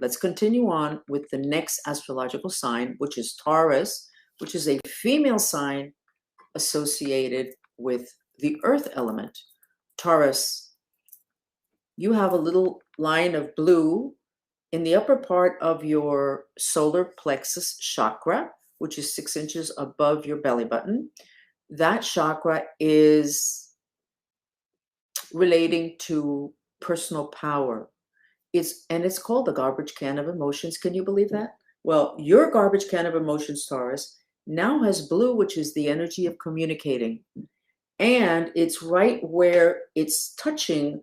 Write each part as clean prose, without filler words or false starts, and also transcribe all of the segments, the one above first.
let's continue on with the next astrological sign, which is Taurus, which is a female sign associated with the earth element. Taurus, you have a little line of blue in the upper part of your solar plexus chakra, which is 6 inches above your belly button. That chakra is relating to personal power. It's called the garbage can of emotions. Can you believe that? Well, your garbage can of emotions, Taurus, now has blue, which is the energy of communicating. And it's right where it's touching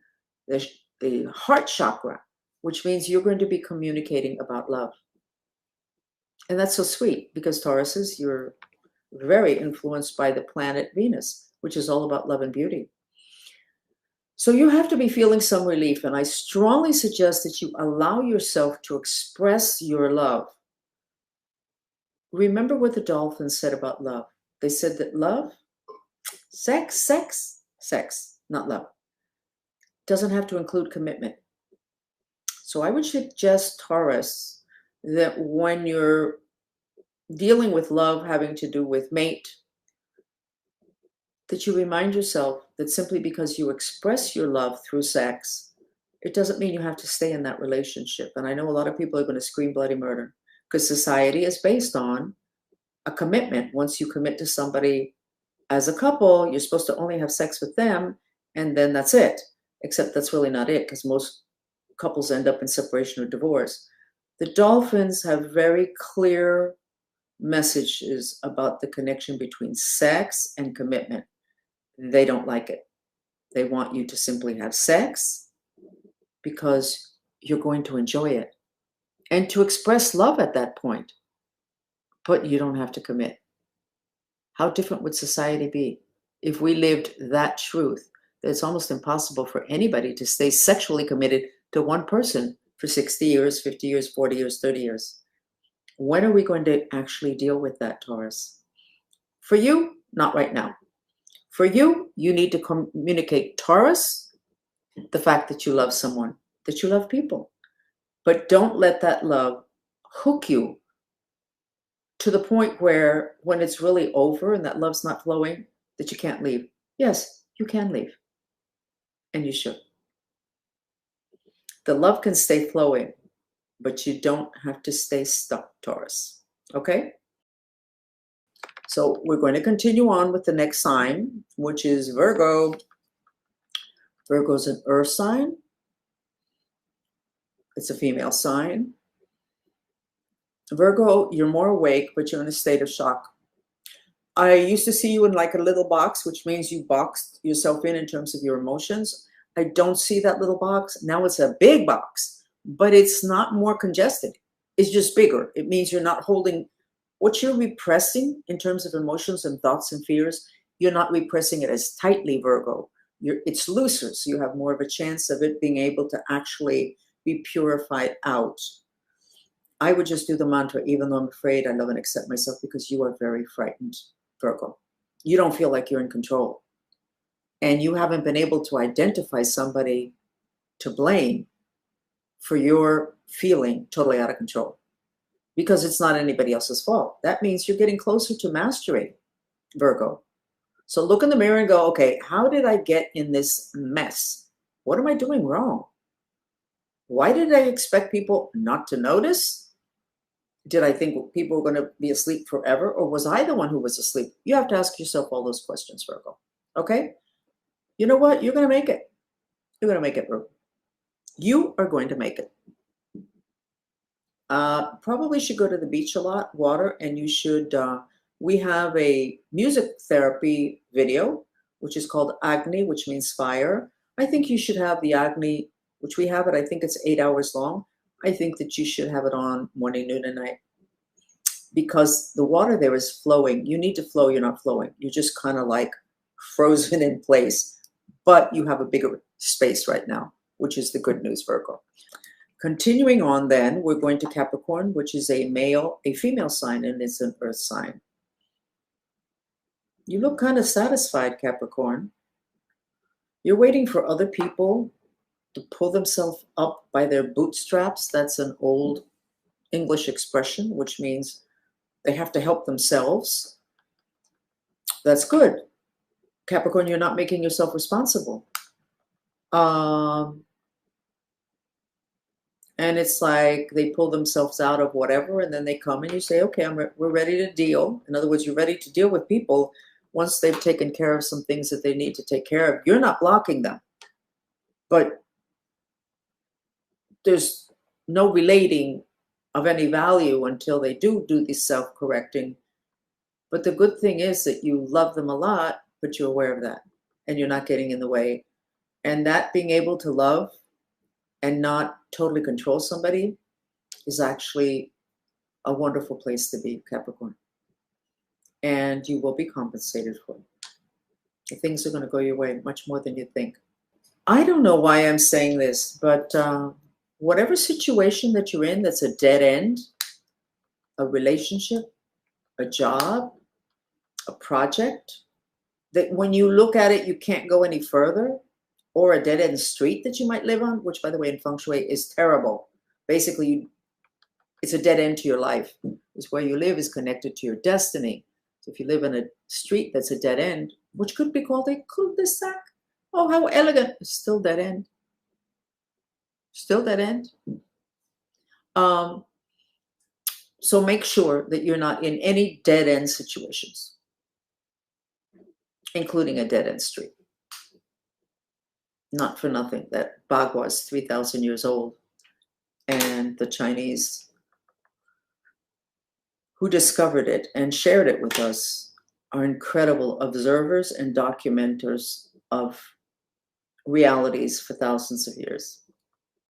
the heart chakra, which means you're going to be communicating about love. And that's so sweet because Tauruses, you're very influenced by the planet Venus, which is all about love and beauty. So you have to be feeling some relief, and I strongly suggest that you allow yourself to express your love. Remember what the dolphins said about love. They said that love, sex, not love, doesn't have to include commitment. So I would suggest, Taurus, that when you're dealing with love having to do with mate, that you remind yourself that simply because you express your love through sex, it doesn't mean you have to stay in that relationship. And I know a lot of people are going to scream bloody murder because society is based on a commitment. Once you commit to somebody as a couple, you're supposed to only have sex with them, and then that's it. Except that's really not it, because most couples end up in separation or divorce. The dolphins have very clear messages about the connection between sex and commitment. They don't like it. They want you to simply have sex because you're going to enjoy it and to express love at that point. But you don't have to commit. How different would society be if we lived that truth, that it's almost impossible for anybody to stay sexually committed to one person for 60 years, 50 years, 40 years, 30 years? When are we going to actually deal with that, Taurus? For you, not right now. For you, you need to communicate, Taurus, the fact that you love someone, that you love people. But don't let that love hook you to the point where when it's really over and that love's not flowing, that you can't leave. Yes, you can leave. And you should. The love can stay flowing, but you don't have to stay stuck, Taurus. Okay? So we're going to continue on with the next sign, which is Virgo. Virgo's an earth sign. It's a female sign. Virgo, you're more awake, but you're in a state of shock. I used to see you in like a little box, which means you boxed yourself in terms of your emotions. I don't see that little box. Now it's a big box, but it's not more congested. It's just bigger. It means you're not holding what you're repressing in terms of emotions and thoughts and fears. You're not repressing it as tightly, Virgo. It's looser, so you have more of a chance of it being able to actually be purified out. I would just do the mantra, even though I'm afraid, I love and accept myself, because you are very frightened, Virgo. You don't feel like you're in control. And you haven't been able to identify somebody to blame for your feeling totally out of control, because it's not anybody else's fault. That means you're getting closer to mastery, Virgo. So look in the mirror and go, okay, how did I get in this mess? What am I doing wrong? Why did I expect people not to notice? Did I think people were going to be asleep forever? Or was I the one who was asleep? You have to ask yourself all those questions, Virgo. Okay? You know what? You're going to make it. You're going to make it, Virgo. You are going to make it. Probably should go to the beach a lot, water, and you should, we have a music therapy video, which is called Agni, which means fire. I think you should have the Agni, which we have it, I think it's 8 hours long. I think that you should have it on morning, noon, and night, because the water there is flowing. You need to flow, you're not flowing. You're just kind of like frozen in place, but you have a bigger space right now, which is the good news, Virgo. Continuing on then, we're going to Capricorn, which is a female sign, and it's an earth sign. You look kind of satisfied, Capricorn. You're waiting for other people to pull themselves up by their bootstraps. That's an old English expression, which means they have to help themselves. That's good. Capricorn, you're not making yourself responsible. And it's like they pull themselves out of whatever, and then they come and you say, okay, we're ready to deal. In other words, you're ready to deal with people once they've taken care of some things that they need to take care of. You're not blocking them, but there's no relating of any value until they do this self-correcting. But the good thing is that you love them a lot, but you're aware of that, and you're not getting in the way. And that being able to love and not totally control somebody is actually a wonderful place to be, Capricorn. And you will be compensated for it. Things are going to go your way much more than you think. I don't know why I'm saying this, but whatever situation that you're in that's a dead end, a relationship, a job, a project, that when you look at it, you can't go any further, or a dead-end street that you might live on, which, by the way, in feng shui is terrible. Basically, it's a dead end to your life. Because where you live is connected to your destiny. So if you live in a street that's a dead end, which could be called a cul-de-sac, oh, how elegant, it's still dead end. Still dead end. So make sure that you're not in any dead-end situations, including a dead-end street. Not for nothing that Bagua is 3,000 years old, and the Chinese who discovered it and shared it with us are incredible observers and documenters of realities for thousands of years.